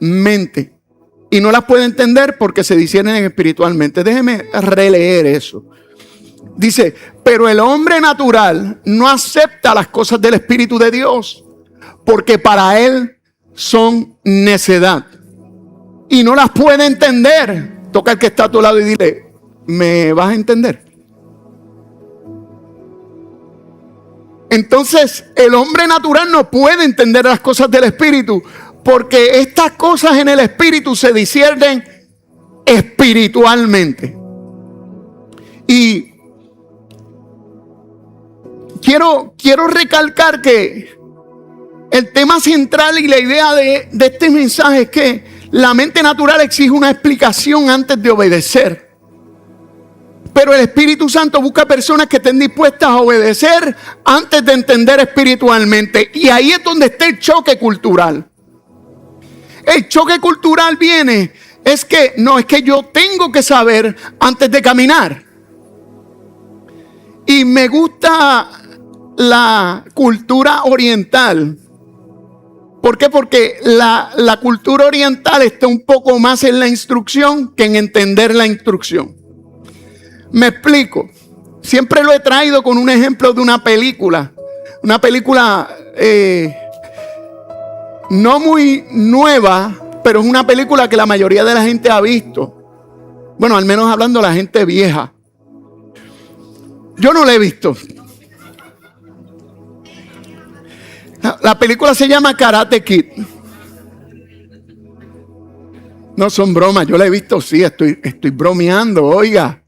mente. Y no las puede entender porque se disciernen espiritualmente. Déjeme releer eso. Dice, pero el hombre natural no acepta las cosas del Espíritu de Dios, porque para él son necedad. Y no las puede entender. Toca al que está a tu lado y dile, ¿me vas a entender? Entonces, el hombre natural no puede entender las cosas del Espíritu, porque estas cosas en el Espíritu se disciernen espiritualmente. Y quiero recalcar que el tema central y la idea de este mensaje es que la mente natural exige una explicación antes de obedecer. Pero el Espíritu Santo busca personas que estén dispuestas a obedecer antes de entender espiritualmente. Y ahí es donde está el choque cultural. El choque cultural es que yo tengo que saber antes de caminar. Y me gusta la cultura oriental. ¿Por qué? Porque la cultura oriental está un poco más en la instrucción que en entender la instrucción. Me explico. Siempre lo he traído con un ejemplo de una película. Una película no muy nueva, pero es una película que la mayoría de la gente ha visto. Bueno, al menos hablando de la gente vieja. Yo no la he visto. La película se llama Karate Kid. No son bromas, yo la he visto, sí, estoy bromeando, oiga.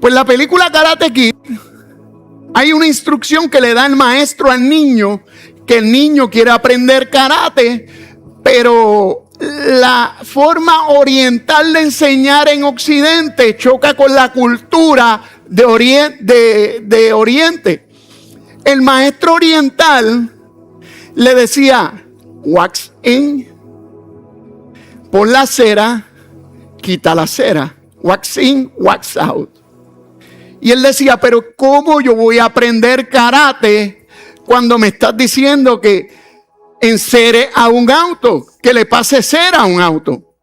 Pues la película Karate Kid, hay una instrucción que le da el maestro al niño, que el niño quiere aprender karate, pero la forma oriental de enseñar en Occidente choca con la cultura de Oriente. El maestro oriental le decía, wax in, pon la cera, quita la cera, wax in, wax out. Y él decía, pero ¿cómo yo voy a aprender karate cuando me estás diciendo que encere a un auto, que le pase cera a un auto?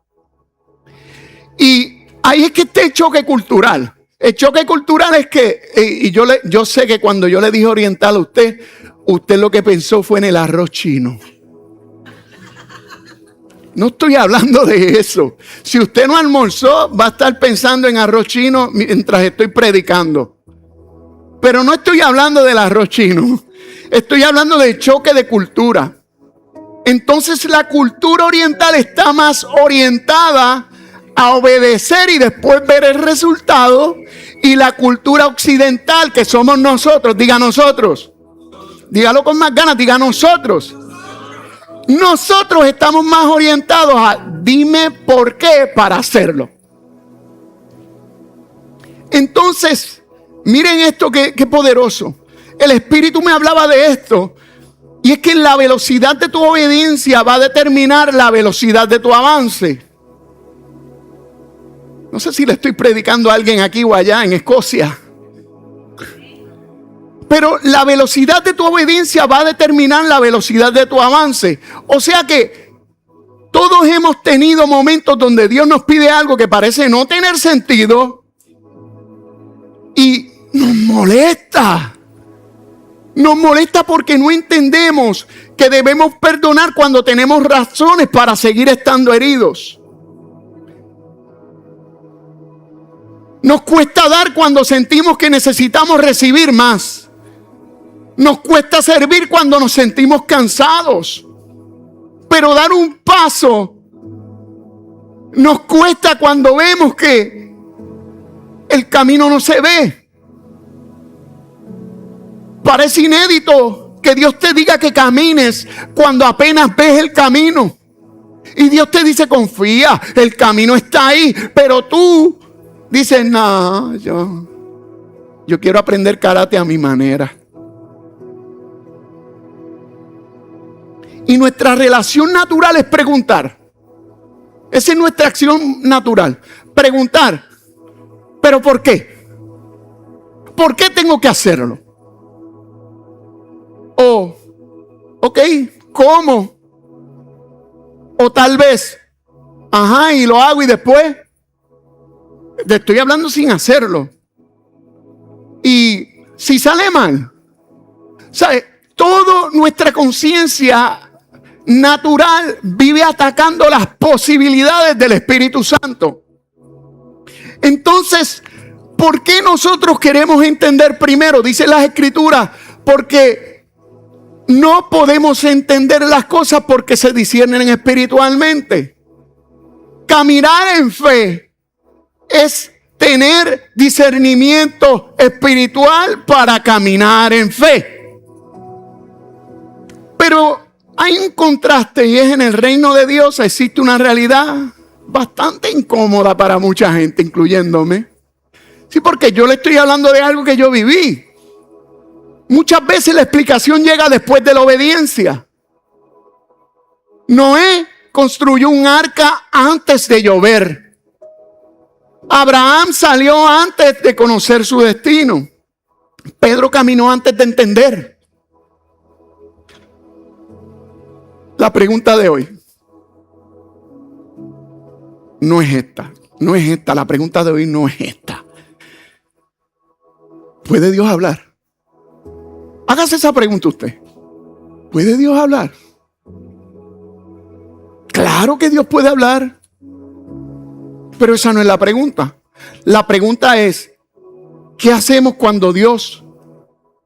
Y ahí es que está el choque cultural. El choque cultural es que, y yo sé que cuando yo le dije oriental a usted lo que pensó fue en el arroz chino. No estoy hablando de eso. Si usted no almorzó, va a estar pensando en arroz chino mientras estoy predicando. Pero no estoy hablando del arroz chino. Estoy hablando del choque de cultura. Entonces la cultura oriental está más orientada a obedecer y después ver el resultado. Y la cultura occidental, que somos nosotros, diga nosotros. Dígalo con más ganas, diga nosotros. Nosotros estamos más orientados a dime por qué para hacerlo. Entonces, miren esto que poderoso. El Espíritu me hablaba de esto. Y es que la velocidad de tu obediencia va a determinar la velocidad de tu avance. No sé si le estoy predicando a alguien aquí o allá en Escocia. Pero la velocidad de tu obediencia va a determinar la velocidad de tu avance. O sea que todos hemos tenido momentos donde Dios nos pide algo que parece no tener sentido y nos molesta. Nos molesta porque no entendemos que debemos perdonar cuando tenemos razones para seguir estando heridos. Nos cuesta dar cuando sentimos que necesitamos recibir más. Nos cuesta servir cuando nos sentimos cansados. Pero dar un paso nos cuesta cuando vemos que el camino no se ve. Parece inédito que Dios te diga que camines cuando apenas ves el camino. Y Dios te dice, confía, el camino está ahí. Pero tú dices, no, yo quiero aprender karate a mi manera. Y nuestra relación natural es preguntar. Esa es nuestra acción natural. Preguntar. ¿Pero por qué? ¿Por qué tengo que hacerlo? Ok, ¿cómo? O tal vez, y lo hago y después te estoy hablando sin hacerlo. Y si sale mal, ¿sabe? Toda nuestra conciencia natural vive atacando las posibilidades del Espíritu Santo. Entonces, ¿por qué nosotros queremos entender primero? Dice las Escrituras, porque no podemos entender las cosas porque se disciernen espiritualmente. Caminar en fe es tener discernimiento espiritual para caminar en fe. Pero hay un contraste, y es en el reino de Dios existe una realidad bastante incómoda para mucha gente, incluyéndome. Sí, porque yo le estoy hablando de algo que yo viví. Muchas veces la explicación llega después de la obediencia. Noé construyó un arca antes de llover. Abraham salió antes de conocer su destino. Pedro caminó antes de entender. La pregunta de hoy no es esta. No es esta. La pregunta de hoy no es esta. ¿Puede Dios hablar? Hágase esa pregunta usted. ¿Puede Dios hablar? Claro que Dios puede hablar. Pero esa no es la pregunta. La pregunta es, ¿qué hacemos cuando Dios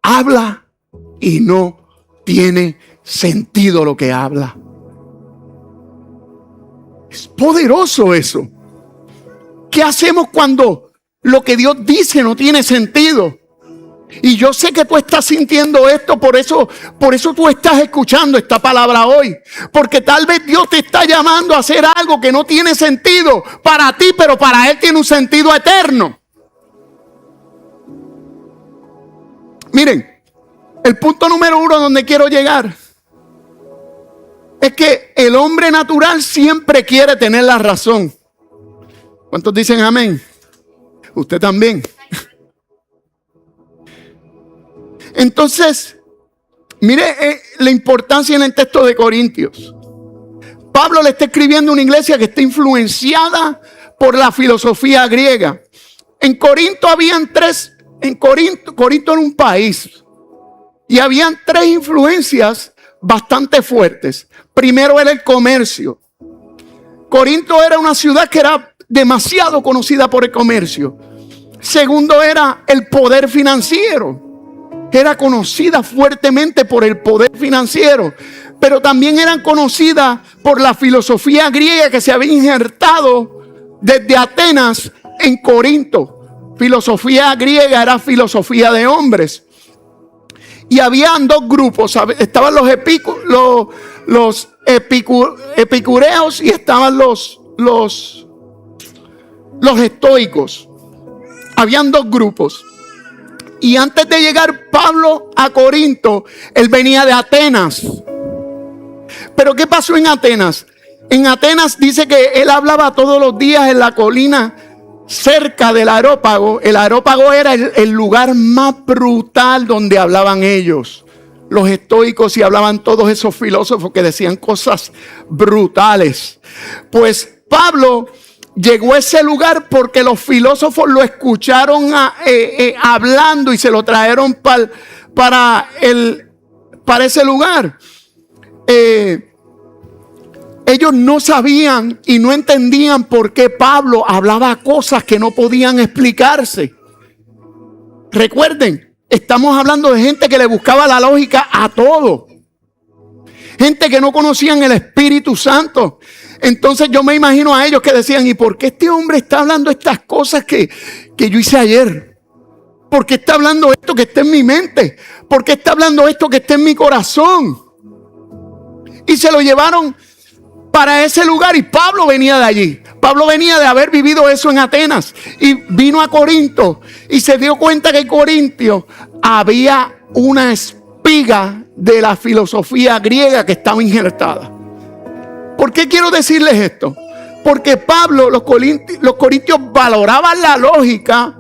habla y no tiene sentido lo que habla? Es poderoso eso. ¿Qué hacemos cuando lo que Dios dice no tiene sentido? Y yo sé que tú estás sintiendo esto, por eso tú estás escuchando esta palabra hoy. Porque tal vez Dios te está llamando a hacer algo que no tiene sentido para ti, pero para Él tiene un sentido eterno. Miren, el punto número 1 donde quiero llegar es que el hombre natural siempre quiere tener la razón. ¿Cuántos dicen amén? Usted también. Entonces, mire la importancia en el texto de Corintios. Pablo le está escribiendo a una iglesia que está influenciada por la filosofía griega. En Corinto habían Corinto era un país y habían 3 influencias bastante fuertes. Primero era el comercio. Corinto era una ciudad que era demasiado conocida por el comercio. Segundo era el poder financiero. Era conocida fuertemente por el poder financiero, pero también eran conocidas por la filosofía griega que se había injertado desde Atenas en Corinto. Filosofía griega era filosofía de hombres. Y habían 2 grupos, estaban los epicureos y estaban los estoicos. Habían 2 grupos. Y antes de llegar Pablo a Corinto, él venía de Atenas. Pero ¿qué pasó en Atenas? En Atenas dice que él hablaba todos los días en la colina cerca del Areópago. El Areópago era el lugar más brutal donde hablaban ellos. Los estoicos, y hablaban todos esos filósofos que decían cosas brutales. Pues Pablo llegó a ese lugar porque los filósofos lo escucharon hablando y se lo trajeron para ese lugar. Ellos no sabían y no entendían por qué Pablo hablaba cosas que no podían explicarse. Recuerden, estamos hablando de gente que le buscaba la lógica a todo. Gente que no conocían el Espíritu Santo. Entonces yo me imagino a ellos que decían, ¿y por qué este hombre está hablando estas cosas que yo hice ayer? ¿Por qué está hablando esto que está en mi mente? ¿Por qué está hablando esto que está en mi corazón? Y se lo llevaron para ese lugar, y Pablo venía de allí. Pablo venía de haber vivido eso en Atenas y vino a Corinto y se dio cuenta que en Corinto había una espiga de la filosofía griega que estaba injertada. ¿Por qué quiero decirles esto? Porque Pablo, los corintios valoraban la lógica,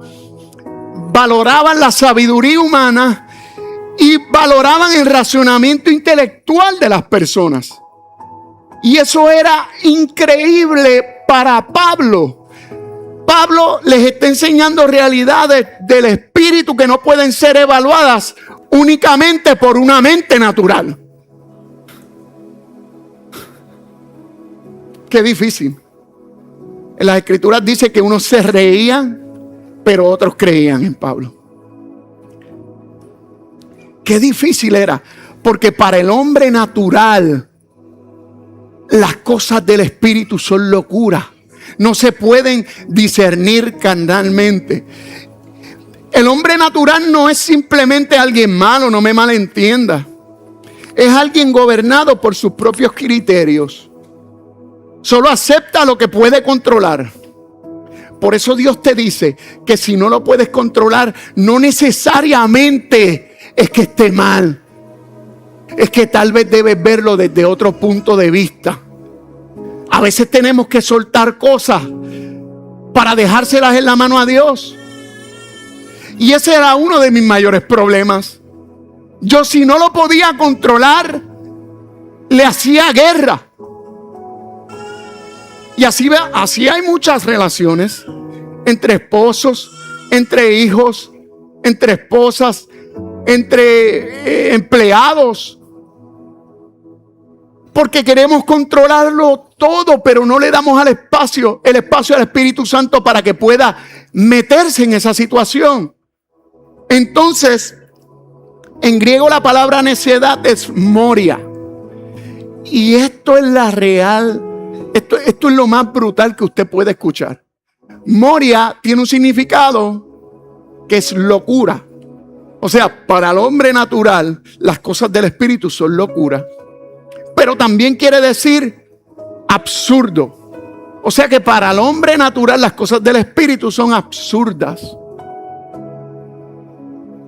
valoraban la sabiduría humana y valoraban el razonamiento intelectual de las personas. Y eso era increíble para Pablo. Pablo les está enseñando realidades del espíritu que no pueden ser evaluadas únicamente por una mente natural. Qué difícil. En las escrituras dice que unos se reían, pero otros creían en Pablo. Qué difícil era, porque para el hombre natural las cosas del espíritu son locura. No se pueden discernir carnalmente. El hombre natural no es simplemente alguien malo, no me malentienda. Es alguien gobernado por sus propios criterios. Solo acepta lo que puede controlar. Por eso Dios te dice que si no lo puedes controlar, no necesariamente es que esté mal. Es que tal vez debes verlo desde otro punto de vista. A veces tenemos que soltar cosas para dejárselas en la mano a Dios. Y ese era uno de mis mayores problemas. Yo, si no lo podía controlar, le hacía guerra. Y así hay muchas relaciones entre esposos, entre hijos, entre esposas, entre empleados. Porque queremos controlarlo todo, pero no le damos el espacio al Espíritu Santo para que pueda meterse en esa situación. Entonces, en griego la palabra necedad es moria. Y esto es la real, esto es lo más brutal que usted puede escuchar. Moria tiene un significado que es locura. O sea, para el hombre natural, las cosas del Espíritu son locura. Pero también quiere decir absurdo. O sea que para el hombre natural las cosas del Espíritu son absurdas.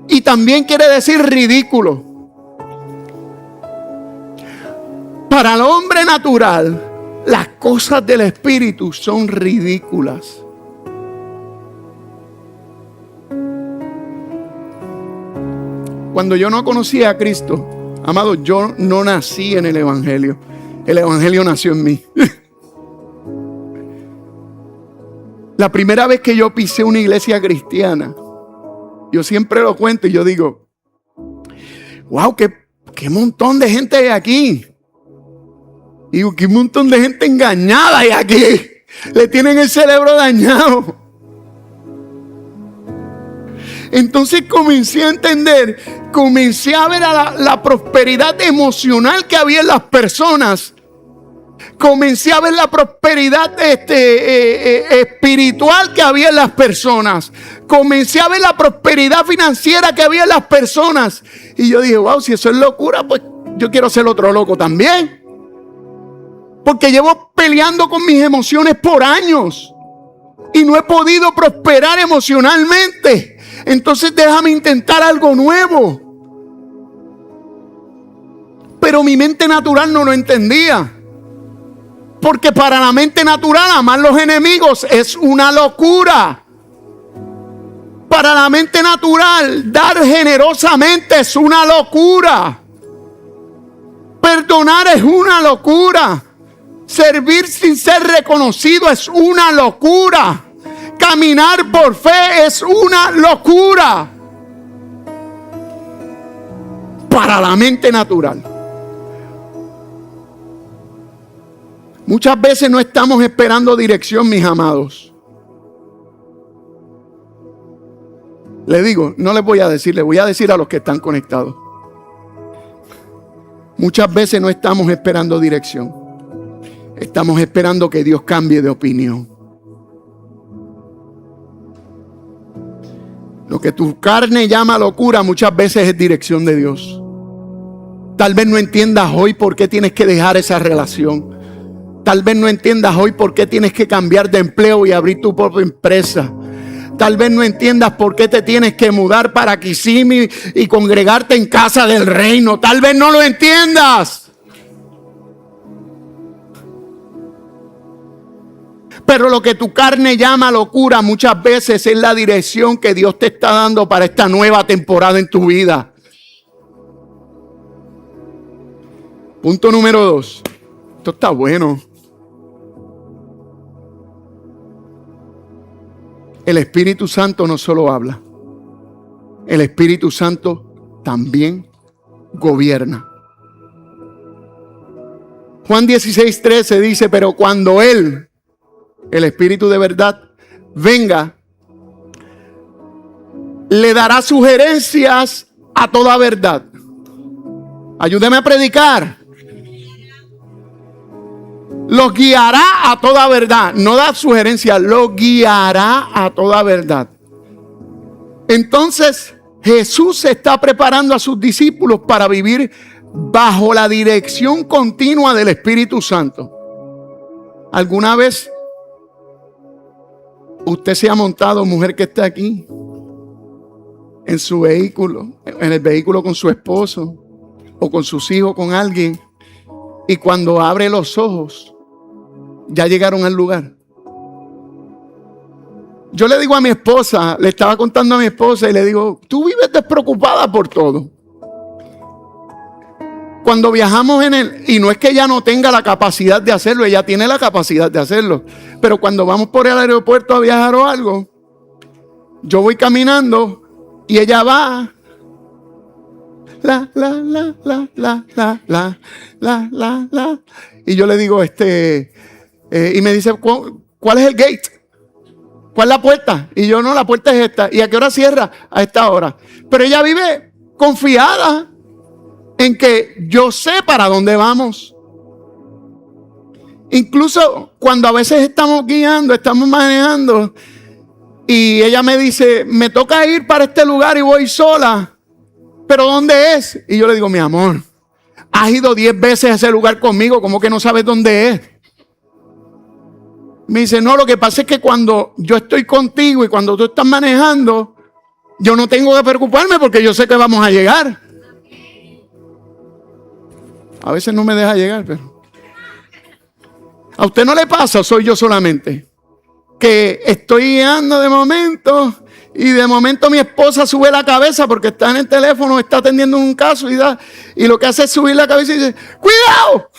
Y también quiere decir ridículo. Para el hombre natural las cosas del Espíritu son ridículas. Cuando yo no conocía a Cristo, amado, yo no nací en el Evangelio. El Evangelio nació en mí. La primera vez que yo pisé una iglesia cristiana, yo siempre lo cuento y yo digo, wow, qué montón de gente hay aquí. Digo, qué montón de gente engañada hay aquí. Le tienen el cerebro dañado. Entonces comencé a entender, comencé a ver la prosperidad emocional que había en las personas. Comencé a ver la prosperidad espiritual que había en las personas. Comencé a ver la prosperidad financiera que había en las personas. Y yo dije, wow, si eso es locura, pues yo quiero ser otro loco también. Porque llevo peleando con mis emociones por años y no he podido prosperar emocionalmente. Entonces déjame intentar algo nuevo. Pero mi mente natural no lo entendía. Porque para la mente natural amar los enemigos es una locura. Para la mente natural dar generosamente es una locura. Perdonar es una locura. Servir sin ser reconocido es una locura. Caminar por fe es una locura. Para la mente natural. Muchas veces no estamos esperando dirección, mis amados. Le digo, no les voy a decir, les voy a decir a los que están conectados. Muchas veces no estamos esperando dirección. Estamos esperando que Dios cambie de opinión. Lo que tu carne llama locura muchas veces es dirección de Dios. Tal vez no entiendas hoy por qué tienes que dejar esa relación. Tal vez no entiendas hoy por qué tienes que cambiar de empleo y abrir tu propia empresa. Tal vez no entiendas por qué te tienes que mudar para Kissimmee y congregarte en casa del reino. Tal vez no lo entiendas. Pero lo que tu carne llama locura muchas veces es la dirección que Dios te está dando para esta nueva temporada en tu vida. Punto número 2. esto está bueno. El Espíritu Santo no solo habla, el Espíritu Santo también gobierna. Juan 16:13 dice, pero cuando Él, el Espíritu de verdad, venga, le dará sugerencias a toda verdad. Ayúdeme a predicar. Los guiará a toda verdad. No da sugerencias, los guiará a toda verdad. Entonces, Jesús se está preparando a sus discípulos para vivir bajo la dirección continua del Espíritu Santo. ¿Alguna vez usted se ha montado, mujer que está aquí, en su vehículo, en el vehículo con su esposo o con sus hijos, con alguien, y cuando abre los ojos ya llegaron al lugar? Yo le digo a mi esposa, le estaba contando a mi esposa y le digo, tú vives despreocupada por todo. Cuando viajamos y no es que ella no tenga la capacidad de hacerlo, ella tiene la capacidad de hacerlo, pero cuando vamos por el aeropuerto a viajar o algo, yo voy caminando y ella va y yo le digo y me dice, ¿cuál es el gate? ¿Cuál es la puerta? Y yo, no, la puerta es esta. ¿Y a qué hora cierra? A esta hora. Pero ella vive confiada en que yo sé para dónde vamos. Incluso cuando a veces estamos guiando, estamos manejando, y ella me dice, me toca ir para este lugar y voy sola, ¿pero dónde es? Y yo le digo, mi amor, has ido 10 veces a ese lugar conmigo, ¿cómo que no sabes dónde es? Me dice, no, lo que pasa es que cuando yo estoy contigo y cuando tú estás manejando, yo no tengo que preocuparme porque yo sé que vamos a llegar. A veces no me deja llegar, pero... ¿A usted no le pasa o soy yo solamente? Que estoy guiando de momento y de momento mi esposa sube la cabeza porque está en el teléfono, está atendiendo un caso y lo que hace es subir la cabeza y dice, ¡cuidado!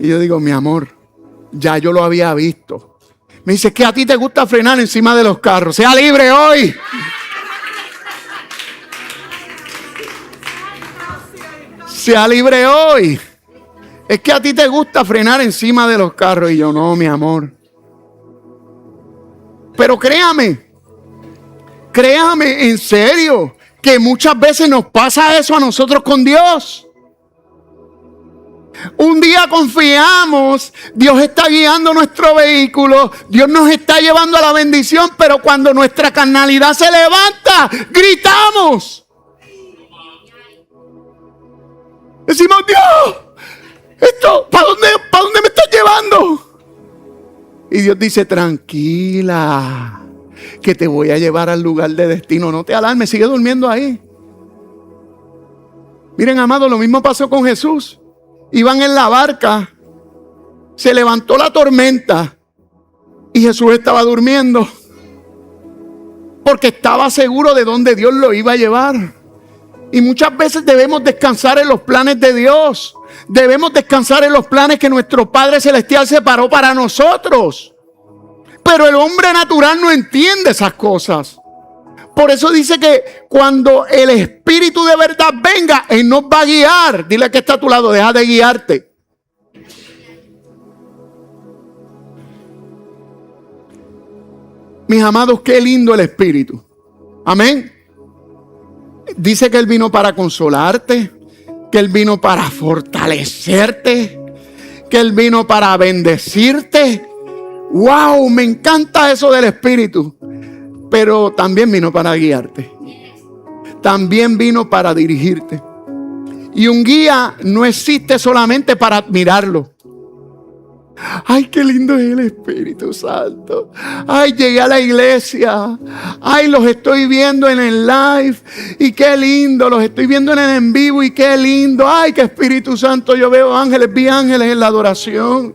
Y yo digo, mi amor, ya yo lo había visto. Me dice, que a ti te gusta frenar encima de los carros. Sea libre hoy. Sea libre hoy. Es que a ti te gusta frenar encima de los carros. Y yo, no, mi amor. Pero créame en serio, que muchas veces nos pasa eso a nosotros con Dios. Un día confiamos, Dios está guiando nuestro vehículo, Dios nos está llevando a la bendición, pero cuando nuestra carnalidad se levanta, gritamos. Decimos, Dios, esto, ¿para dónde me estás llevando? Y Dios dice, tranquila, que te voy a llevar al lugar de destino. No te alarmes, sigue durmiendo ahí. Miren, amados, lo mismo pasó con Jesús. Iban en la barca, se levantó la tormenta y Jesús estaba durmiendo porque estaba seguro de dónde Dios lo iba a llevar. Y muchas veces debemos descansar en los planes de Dios. Debemos descansar en los planes que nuestro Padre Celestial separó para nosotros. Pero el hombre natural no entiende esas cosas. Por eso dice que cuando el Espíritu de verdad venga, Él nos va a guiar. Dile que está a tu lado, deja de guiarte. Mis amados, qué lindo el Espíritu. Amén. Dice que Él vino para consolarte, que Él vino para fortalecerte, que Él vino para bendecirte. ¡Wow! Me encanta eso del Espíritu. Pero también vino para guiarte. También vino para dirigirte. Y un guía no existe solamente para admirarlo. Ay, qué lindo es el Espíritu Santo. Ay, llegué a la iglesia. Ay, los estoy viendo en el live. Y qué lindo, los estoy viendo en el en vivo. Y qué lindo. Ay, qué Espíritu Santo. Yo veo ángeles, vi ángeles en la adoración.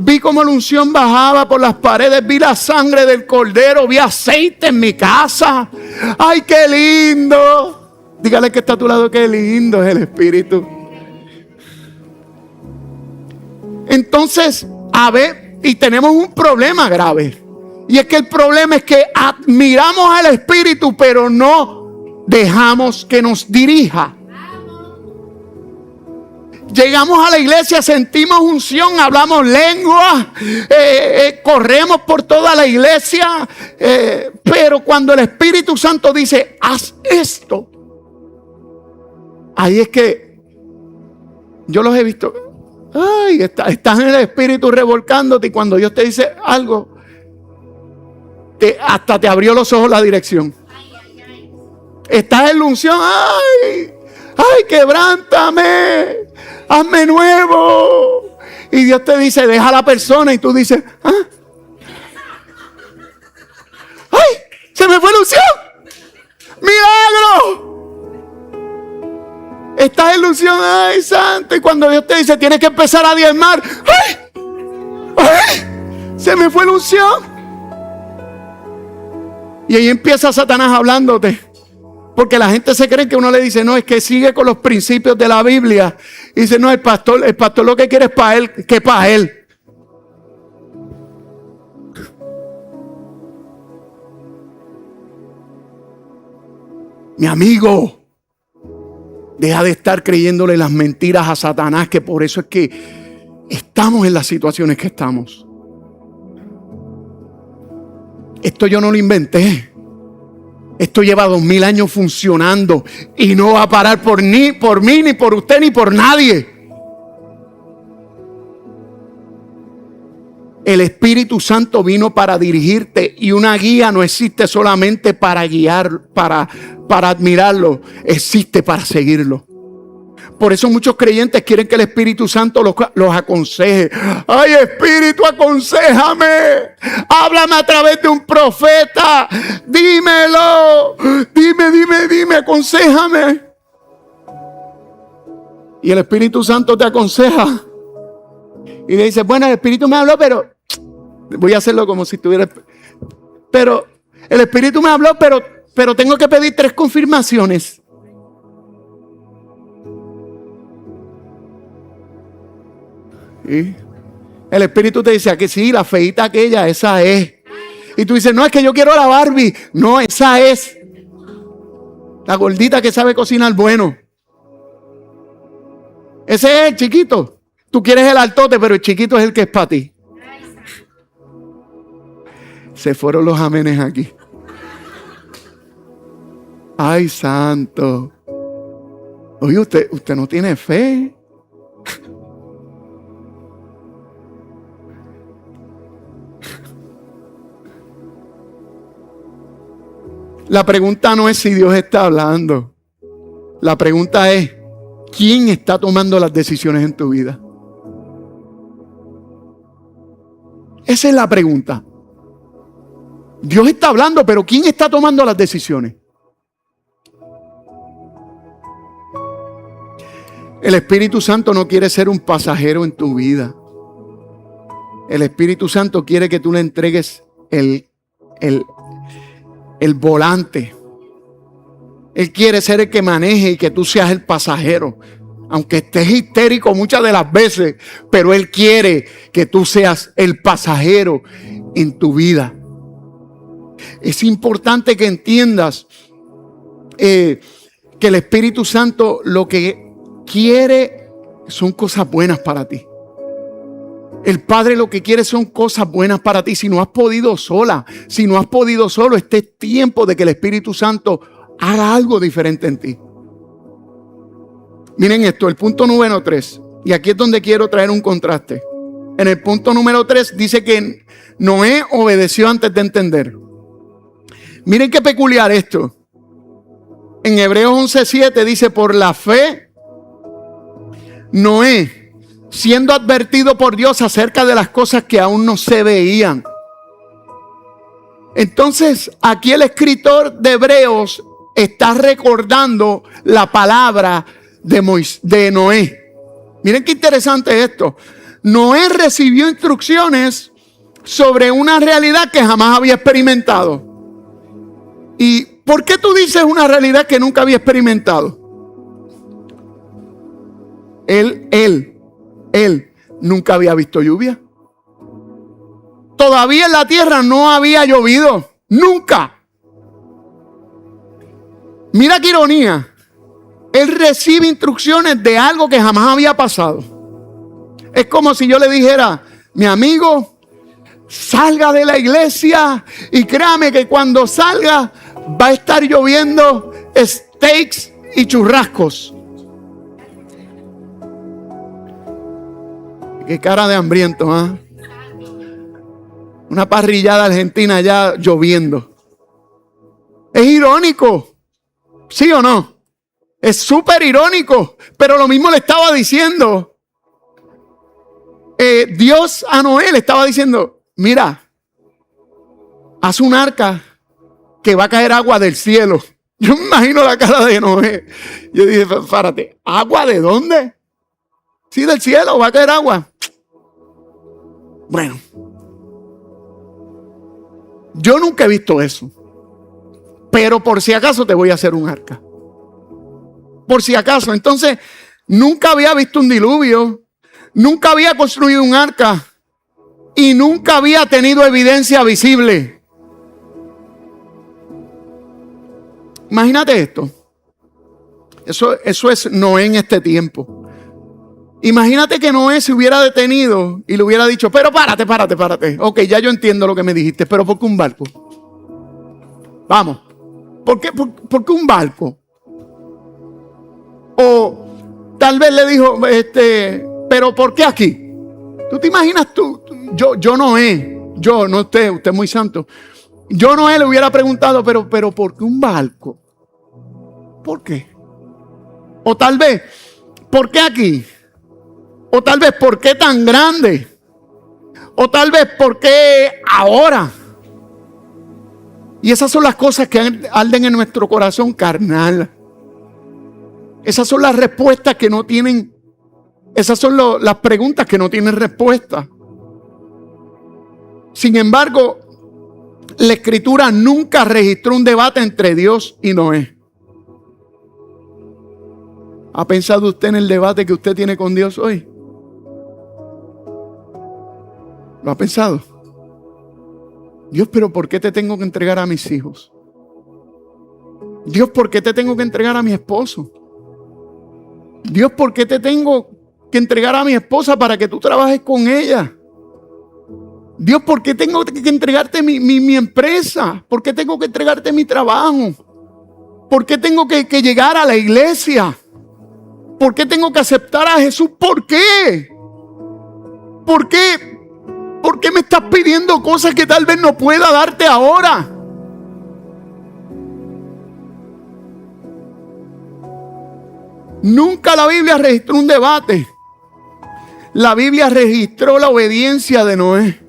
Vi cómo la unción bajaba por las paredes. Vi la sangre del cordero. Vi aceite en mi casa. ¡Ay, qué lindo! Dígale que está a tu lado, qué lindo es el Espíritu. Entonces, a ver, y tenemos un problema grave. Y es que el problema es que admiramos al Espíritu, pero no dejamos que nos dirija. Llegamos a la iglesia, sentimos unción, hablamos lengua, corremos por toda la iglesia, pero cuando el Espíritu Santo dice, haz esto, ahí es que yo los he visto. Ay, estás en el Espíritu revolcándote, y cuando Dios te dice algo, hasta te abrió los ojos la dirección. Estás en la unción. Ay, quebrántame, hazme nuevo. Y Dios te dice, deja a la persona, y tú dices, ay, se me fue la unción. ¡Milagro! Estás en la unción, ay, santo. Y cuando Dios te dice, tienes que empezar a diezmar, ay, se me fue la unción. Y ahí empieza Satanás hablándote. Porque la gente se cree que uno le dice, no, es que sigue con los principios de la Biblia. Y dice, no, el pastor lo que quiere es para él, que para él. Mi amigo, deja de estar creyéndole las mentiras a Satanás, que por eso es que estamos en las situaciones que estamos. Esto yo no lo inventé. Esto lleva 2000 años funcionando y no va a parar por mí, ni por usted, ni por nadie. El Espíritu Santo vino para dirigirte, y una guía no existe solamente para guiar, para admirarlo, existe para seguirlo. Por eso muchos creyentes quieren que el Espíritu Santo los aconseje. Ay, Espíritu, aconséjame. Háblame a través de un profeta. Dímelo. Dime, aconséjame. Y el Espíritu Santo te aconseja. Y le dice, bueno, el Espíritu me habló, pero voy a hacerlo como si estuviera. Pero el Espíritu me habló, pero tengo que pedir 3 confirmaciones. ¿Sí? El Espíritu te dice que sí, la feita aquella, esa es. Y tú dices, no, es que yo quiero la Barbie. No, esa es. La gordita que sabe cocinar bueno. Ese es el chiquito. Tú quieres el altote, pero el chiquito es el que es para ti. Se fueron los amenes aquí. Ay, santo. Oye, usted no tiene fe. La pregunta no es si Dios está hablando. La pregunta es, ¿quién está tomando las decisiones en tu vida? Esa es la pregunta. Dios está hablando, pero ¿quién está tomando las decisiones? El Espíritu Santo no quiere ser un pasajero en tu vida. El Espíritu Santo quiere que tú le entregues el volante. Él quiere ser el que maneje y que tú seas el pasajero. Aunque estés histérico muchas de las veces, pero Él quiere que tú seas el pasajero en tu vida. Es importante que entiendas que el Espíritu Santo lo que quiere son cosas buenas para ti. El Padre lo que quiere son cosas buenas para ti. Si no has podido sola, si no has podido solo, este es tiempo de que el Espíritu Santo haga algo diferente en ti. Miren esto, el punto número 3. Y aquí es donde quiero traer un contraste. En el punto número 3 dice que Noé obedeció antes de entender. Miren qué peculiar esto. En Hebreos 11:7 dice, por la fe, Noé, siendo advertido por Dios acerca de las cosas que aún no se veían. Entonces, aquí el escritor de Hebreos está recordando la palabra de Noé. Miren qué interesante esto. Noé recibió instrucciones sobre una realidad que jamás había experimentado. Y ¿Por qué tú dices una realidad que nunca había experimentado? Él nunca había visto lluvia. Todavía en la tierra no había llovido. Nunca. Mira qué ironía. Él recibe instrucciones de algo que jamás había pasado. Es como si yo le dijera, mi amigo, salga de la iglesia y créame que cuando salga va a estar lloviendo steaks y churrascos. Qué cara de hambriento, ¿ah? Una parrillada argentina ya lloviendo. Es irónico, ¿sí o no? Es súper irónico, pero lo mismo le estaba diciendo Dios a Noé. Le estaba diciendo, mira, haz un arca que va a caer agua del cielo. Yo me imagino la cara de Noé. Yo dije, párate, ¿agua de dónde? Sí, del cielo va a caer agua. Bueno, yo nunca he visto eso. Pero por si acaso te voy a hacer un arca. Por si acaso. Entonces, nunca había visto un diluvio. Nunca había construido un arca. Y nunca había tenido evidencia visible. Imagínate esto. Eso es Noé en este tiempo. Imagínate que Noé se hubiera detenido y le hubiera dicho, pero párate. Ok, ya yo entiendo lo que me dijiste, pero ¿por qué un barco? Vamos. ¿Por qué un barco? O tal vez le dijo, pero ¿por qué aquí? ¿Tú te imaginas yo Noé, no usted es muy santo. Yo Noé le hubiera preguntado, pero ¿por qué un barco? ¿Por qué? O tal vez, ¿por qué aquí? O tal vez, ¿por qué tan grande? O tal vez, ¿por qué ahora? Y esas son las cosas que arden en nuestro corazón carnal. Esas son las respuestas que no tienen, esas son las preguntas que no tienen respuesta. Sin embargo, la Escritura nunca registró un debate entre Dios y Noé. ¿Ha pensado usted en el debate que usted tiene con Dios hoy? ¿Lo ha pensado? Dios, pero ¿por qué te tengo que entregar a mis hijos? Dios, ¿por qué te tengo que entregar a mi esposo? Dios, ¿por qué te tengo que entregar a mi esposa para que tú trabajes con ella? Dios, ¿por qué tengo que entregarte mi empresa? ¿Por qué tengo que entregarte mi trabajo? ¿Por qué tengo que llegar a la iglesia? ¿Por qué tengo que aceptar a Jesús? ¿Por qué? ¿Por qué? ¿Por qué me estás pidiendo cosas que tal vez no pueda darte ahora? Nunca la Biblia registró un debate. La Biblia registró la obediencia de Noé.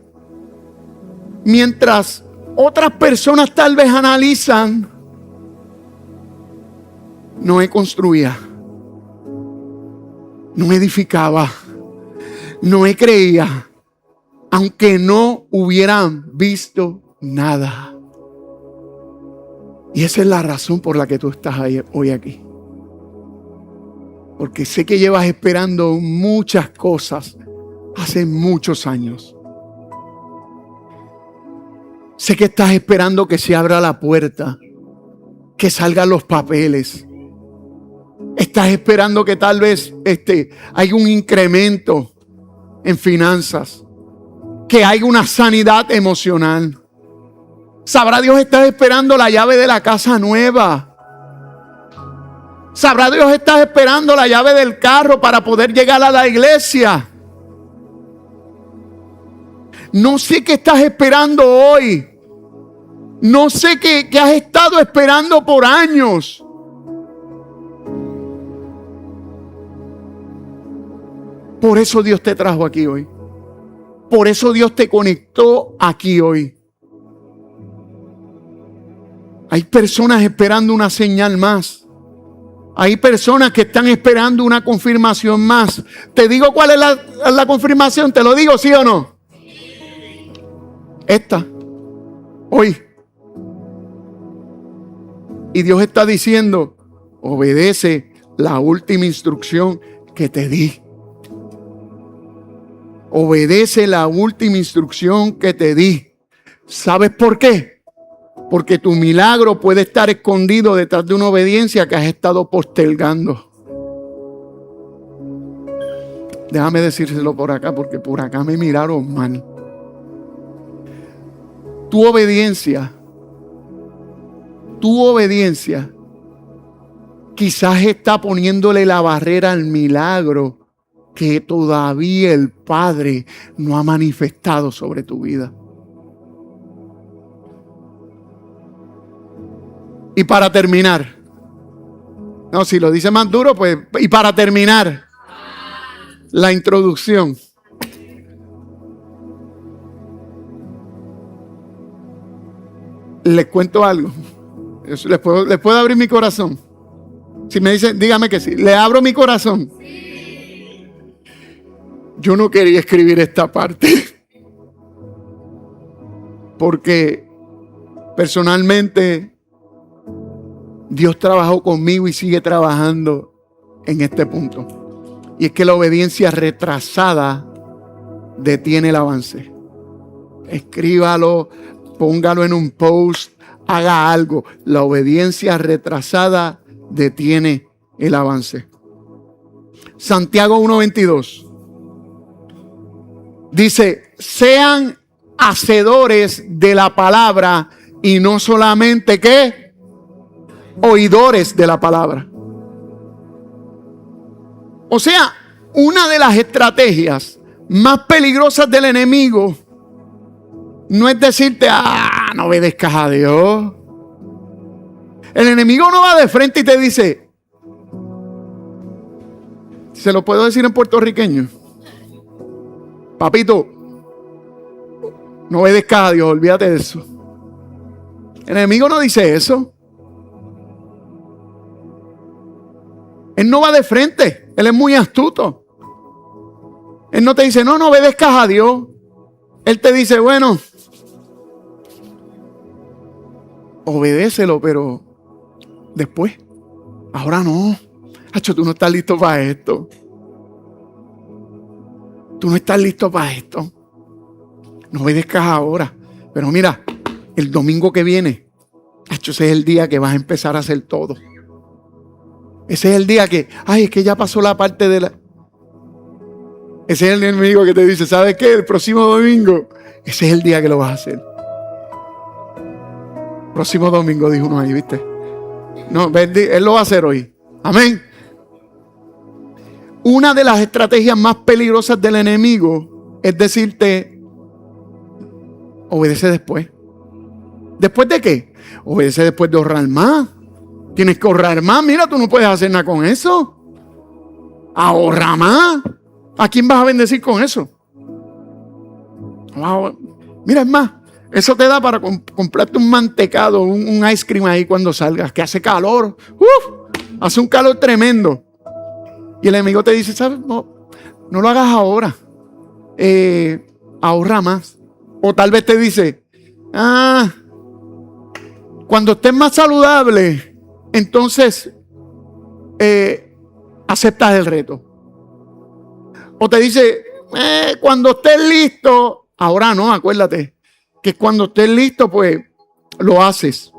Mientras otras personas tal vez analizan, Noé construía. Noé edificaba. Noé creía. Aunque no hubieran visto nada. Y esa es la razón por la que tú estás hoy aquí. Porque sé que llevas esperando muchas cosas hace muchos años. Sé que estás esperando que se abra la puerta, que salgan los papeles. Estás esperando que tal vez haya un incremento en finanzas, que haya una sanidad emocional. Sabrá Dios, estás esperando la llave de la casa nueva. Sabrá Dios, estás esperando la llave del carro para poder llegar a la iglesia. No sé qué estás esperando hoy. No sé qué has estado esperando por años. Por eso Dios te trajo aquí hoy. Por eso Dios te conectó aquí hoy. Hay personas esperando una señal más. Hay personas que están esperando una confirmación más. Te digo cuál es la confirmación. Te lo digo, ¿sí o no? Esta. Hoy. Y Dios está diciendo, obedece la última instrucción que te di. Obedece la última instrucción que te di. ¿Sabes por qué? Porque tu milagro puede estar escondido detrás de una obediencia que has estado postergando. Déjame decírselo por acá, porque por acá me miraron mal. Tu obediencia quizás está poniéndole la barrera al milagro que todavía el Padre no ha manifestado sobre tu vida. Y para terminar, no, si lo dice más duro, pues, y para terminar, la introducción. Les cuento algo. Les puedo abrir mi corazón. Si me dicen, dígame que sí. Le abro mi corazón. Sí. Yo no quería escribir esta parte. Porque personalmente Dios trabajó conmigo y sigue trabajando en este punto. Y es que la obediencia retrasada detiene el avance. Escríbalo, póngalo en un post, haga algo. La obediencia retrasada detiene el avance. Santiago 1:22 dice: sean hacedores de la palabra y no solamente ¿qué? Oidores de la palabra. O sea, una de las estrategias más peligrosas del enemigo no es decirte, no obedezcas a Dios. El enemigo no va de frente y te dice, se lo puedo decir en puertorriqueño, papito, no obedezcas a Dios, olvídate de eso. El enemigo no dice eso. Él no va de frente, él es muy astuto. Él no te dice, no obedezcas a Dios. Él te dice, bueno, obedécelo, pero después. Ahora no. Hacho, tú no estás listo para esto. Tú no estás listo para esto. No obedezcas ahora. Pero mira, el domingo que viene, hacho, ese es el día que vas a empezar a hacer todo. Ese es el día que, es que ya pasó la parte de la... Ese es el enemigo que te dice, ¿sabes qué? El próximo domingo, ese es el día que lo vas a hacer. Próximo domingo, dijo uno ahí, ¿viste? No, él lo va a hacer hoy. Amén. Una de las estrategias más peligrosas del enemigo es decirte, obedece después. ¿Después de qué? Obedece después de ahorrar más. Tienes que ahorrar más. Mira, tú no puedes hacer nada con eso. Ahorra más. ¿A quién vas a bendecir con eso? Mira, es más, eso te da para comprarte un mantecado, un ice cream ahí cuando salgas, que hace calor. Hace un calor tremendo. Y el enemigo te dice, ¿sabes? No lo hagas ahora. Ahorra más. O tal vez te dice, cuando estés más saludable, entonces aceptas el reto. O te dice, cuando estés listo, ahora no, acuérdate, que cuando estés listo, pues lo haces.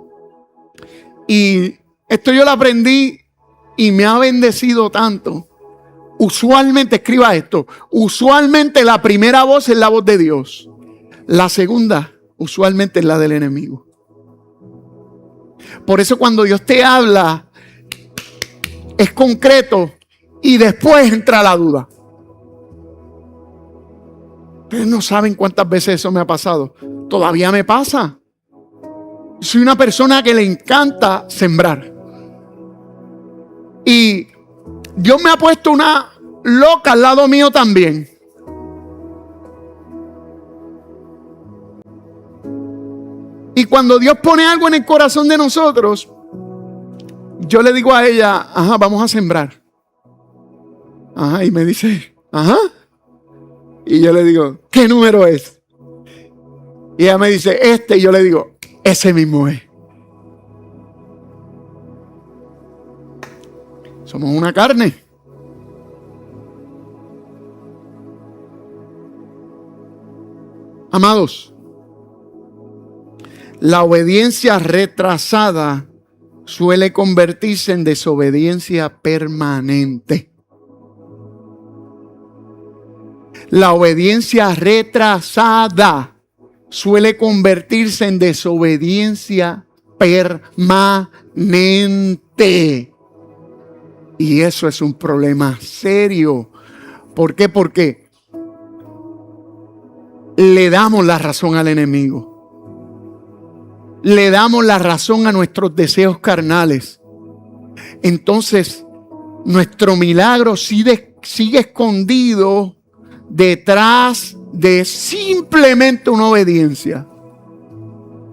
Y esto yo lo aprendí y me ha bendecido tanto. Usualmente, escriba esto, usualmente la primera voz es la voz de Dios. La segunda, usualmente es la del enemigo. Por eso cuando Dios te habla, es concreto y después entra la duda. Ustedes no saben cuántas veces eso me ha pasado. Todavía me pasa. Soy una persona que le encanta sembrar. Y Dios me ha puesto una loca al lado mío también. Y cuando Dios pone algo en el corazón de nosotros, yo le digo a ella, vamos a sembrar. Y me dice, Y yo le digo, ¿qué número es? Y ella me dice, y yo le digo, ese mismo es. Somos una carne. Amados, la obediencia retrasada suele convertirse en desobediencia permanente. La obediencia retrasada suele convertirse en desobediencia permanente. Y eso es un problema serio. ¿Por qué? Porque le damos la razón al enemigo. Le damos la razón a nuestros deseos carnales. Entonces, nuestro milagro sigue escondido detrás de simplemente una obediencia.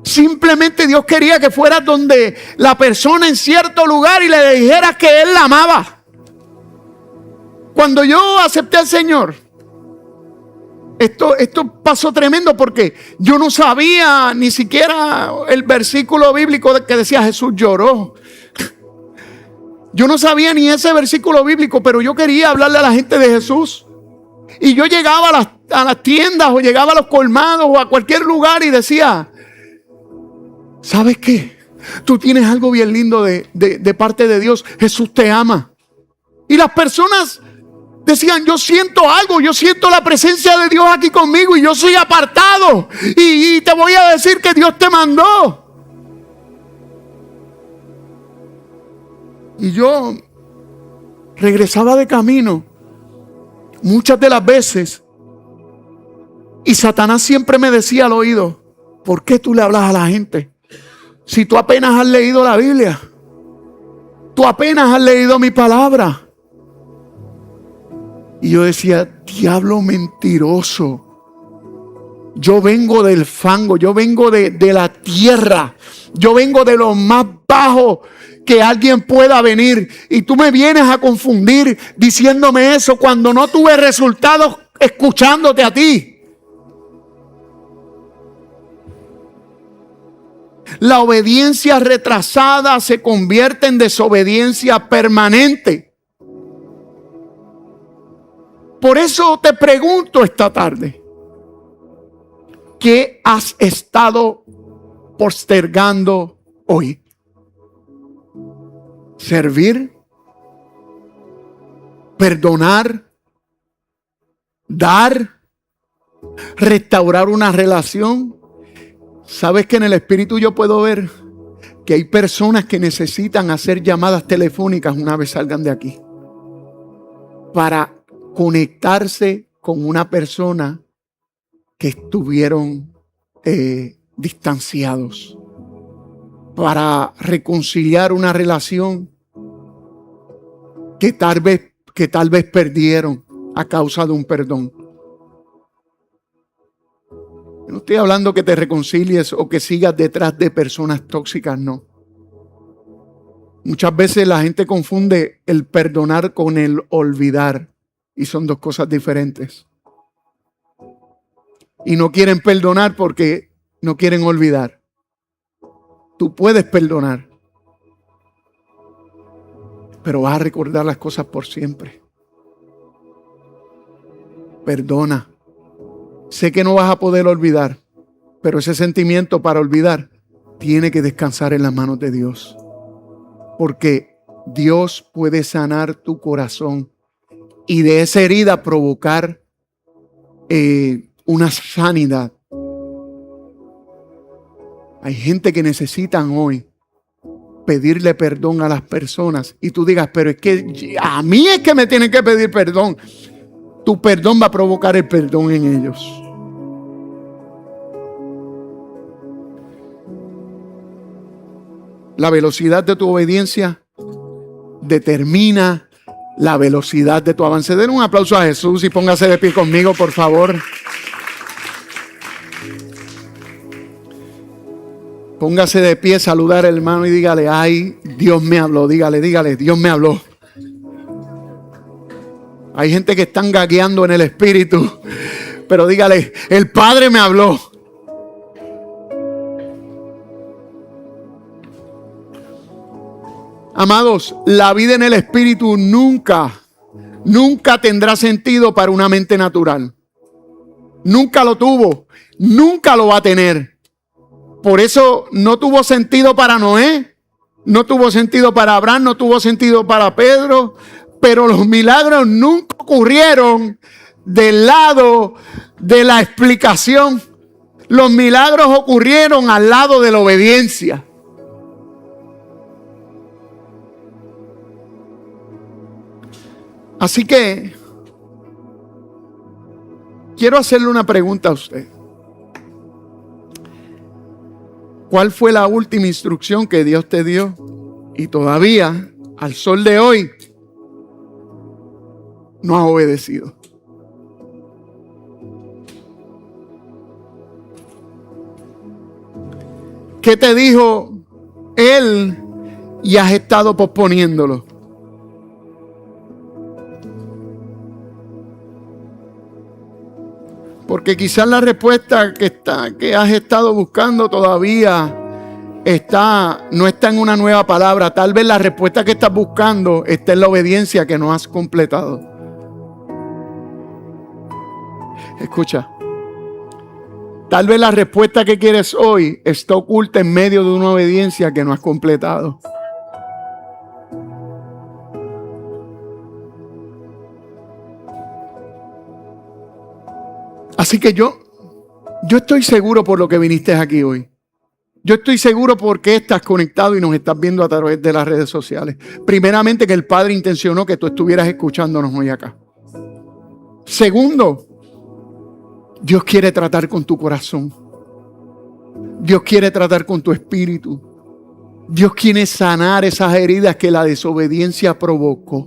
Simplemente Dios quería que fueras donde la persona en cierto lugar y le dijeras que Él la amaba. Cuando yo acepté al Señor, esto pasó tremendo porque yo no sabía ni siquiera el versículo bíblico que decía Jesús lloró. Yo no sabía ni ese versículo bíblico, pero yo quería hablarle a la gente de Jesús. Y yo llegaba a las tiendas o llegaba a los colmados o a cualquier lugar y decía, ¿sabes qué? Tú tienes algo bien lindo de parte de Dios. Jesús te ama. Y las personas decían, yo siento algo, yo siento la presencia de Dios aquí conmigo y yo soy apartado. Y te voy a decir que Dios te mandó. Y yo regresaba de camino muchas de las veces y Satanás siempre me decía al oído, ¿por qué tú le hablas a la gente? Si tú apenas has leído la Biblia, tú apenas has leído mi palabra. Y yo decía, diablo mentiroso. Yo vengo del fango, yo vengo de la tierra, yo vengo de lo más bajo que alguien pueda venir. Y tú me vienes a confundir diciéndome eso cuando no tuve resultados escuchándote a ti. La obediencia retrasada se convierte en desobediencia permanente. Por eso te pregunto esta tarde, ¿qué has estado postergando hoy? ¿Servir? ¿Perdonar? ¿Dar? ¿Restaurar una relación? ¿Sabes que en el espíritu yo puedo ver que hay personas que necesitan hacer llamadas telefónicas una vez salgan de aquí para conectarse con una persona que estuvieron distanciados, para reconciliar una relación que tal vez perdieron a causa de un perdón? No estoy hablando que te reconcilies o que sigas detrás de personas tóxicas, no. Muchas veces la gente confunde el perdonar con el olvidar y son dos cosas diferentes. Y no quieren perdonar porque no quieren olvidar. Tú puedes perdonar, pero vas a recordar las cosas por siempre. Perdona. Sé que no vas a poder olvidar, pero ese sentimiento para olvidar tiene que descansar en las manos de Dios. Porque Dios puede sanar tu corazón y de esa herida provocar una sanidad. Hay gente que necesitan hoy pedirle perdón a las personas y tú digas, pero es que a mí es que me tienen que pedir perdón. Tu perdón va a provocar el perdón en ellos. La velocidad de tu obediencia determina la velocidad de tu avance. Den un aplauso a Jesús y póngase de pie conmigo, por favor. Póngase de pie, saludar al hermano y dígale, ay, Dios me habló. Dígale, Dios me habló. Hay gente que están gagueando en el espíritu, pero dígale, el Padre me habló. Amados, la vida en el Espíritu nunca tendrá sentido para una mente natural. Nunca lo tuvo, nunca lo va a tener. Por eso no tuvo sentido para Noé, no tuvo sentido para Abraham, no tuvo sentido para Pedro, pero los milagros nunca ocurrieron del lado de la explicación. Los milagros ocurrieron al lado de la obediencia. Así que quiero hacerle una pregunta a usted. ¿Cuál fue la última instrucción que Dios te dio? Y todavía, al sol de hoy, no has obedecido. ¿Qué te dijo Él y has estado posponiéndolo? Porque quizás la respuesta que has estado buscando todavía no está en una nueva palabra. Tal vez la respuesta que estás buscando está en la obediencia que no has completado. Escucha. Tal vez la respuesta que quieres hoy está oculta en medio de una obediencia que no has completado. Así que yo estoy seguro por lo que viniste aquí hoy. Yo estoy seguro porque estás conectado y nos estás viendo a través de las redes sociales. Primeramente, que el Padre intencionó que tú estuvieras escuchándonos hoy acá. Segundo, Dios quiere tratar con tu corazón. Dios quiere tratar con tu espíritu. Dios quiere sanar esas heridas que la desobediencia provocó.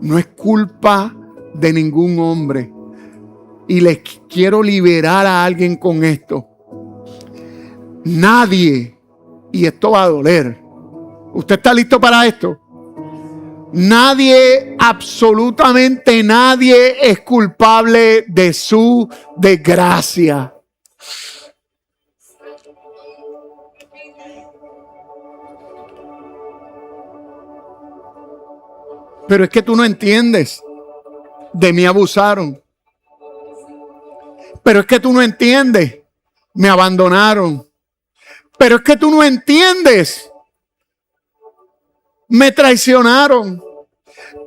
No es culpa de ningún hombre. Y les quiero liberar a alguien con esto. Nadie, y esto va a doler. ¿Usted está listo para esto? Nadie, absolutamente nadie es culpable de su desgracia. Pero es que tú no entiendes. De mí abusaron. Pero es que tú no entiendes. Me abandonaron. Pero es que tú no entiendes. Me traicionaron.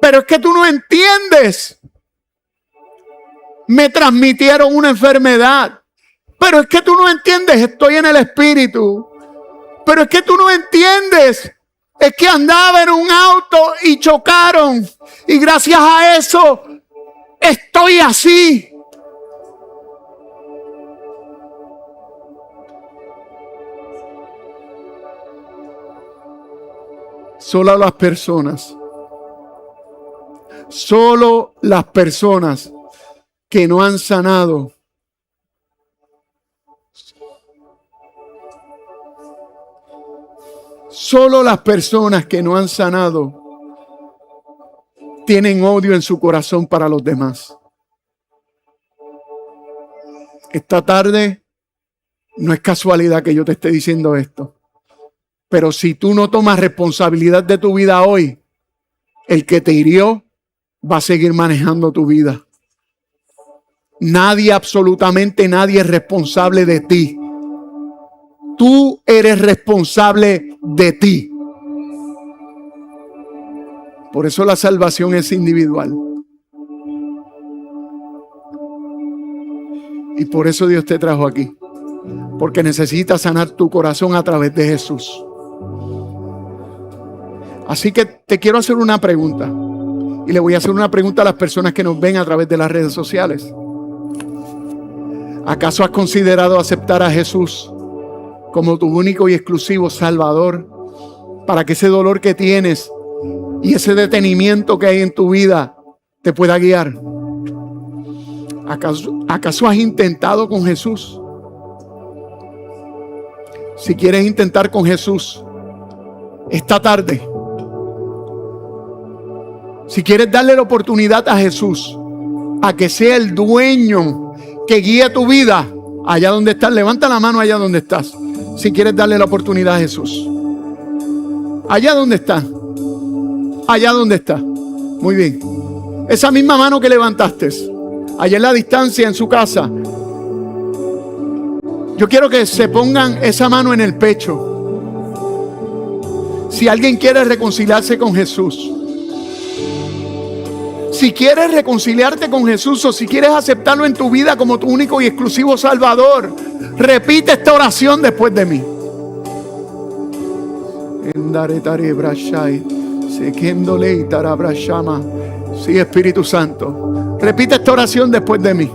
Pero es que tú no entiendes. Me transmitieron una enfermedad. Pero es que tú no entiendes. Estoy en el espíritu. Pero es que tú no entiendes. Es que andaba en un auto y chocaron. Y gracias a eso estoy así. Solo las personas que no han sanado, solo las personas que no han sanado tienen odio en su corazón para los demás. Esta tarde no es casualidad que yo te esté diciendo esto. Pero si tú no tomas responsabilidad de tu vida hoy, el que te hirió va a seguir manejando tu vida. Nadie, absolutamente nadie es responsable de ti. Tú eres responsable de ti. Por eso la salvación es individual. Y por eso Dios te trajo aquí. Porque necesitas sanar tu corazón a través de Jesús. Así que te quiero hacer una pregunta. Y le voy a hacer una pregunta a las personas que nos ven a través de las redes sociales. ¿Acaso has considerado aceptar a Jesús como tu único y exclusivo Salvador? Para que ese dolor que tienes y ese detenimiento que hay en tu vida te pueda guiar. ¿Acaso has intentado con Jesús? Si quieres intentar con Jesús esta tarde, si quieres darle la oportunidad a Jesús a que sea el dueño que guíe tu vida, allá donde estás, levanta la mano allá donde estás. Si quieres darle la oportunidad a Jesús. Allá donde está. Allá donde está. Muy bien. Esa misma mano que levantaste, allá en la distancia, en su casa. Yo quiero que se pongan esa mano en el pecho. Si alguien quiere reconciliarse con Jesús. Si quieres reconciliarte con Jesús o si quieres aceptarlo en tu vida como tu único y exclusivo Salvador, repite esta oración después de mí. Sí, Espíritu Santo, repite esta oración después de mí.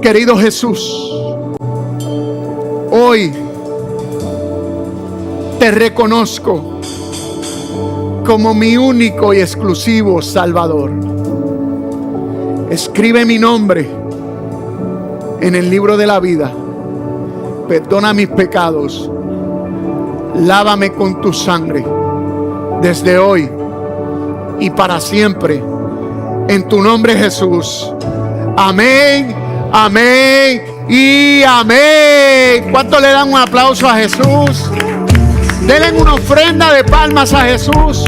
Querido Jesús, hoy te reconozco como mi único y exclusivo Salvador. Escribe mi nombre en el libro de la vida. Perdona mis pecados. Lávame con tu sangre desde hoy y para siempre. En tu nombre, Jesús. Amén, amén y amén. ¿Cuánto le dan un aplauso a Jesús? Denle una ofrenda de palmas a Jesús.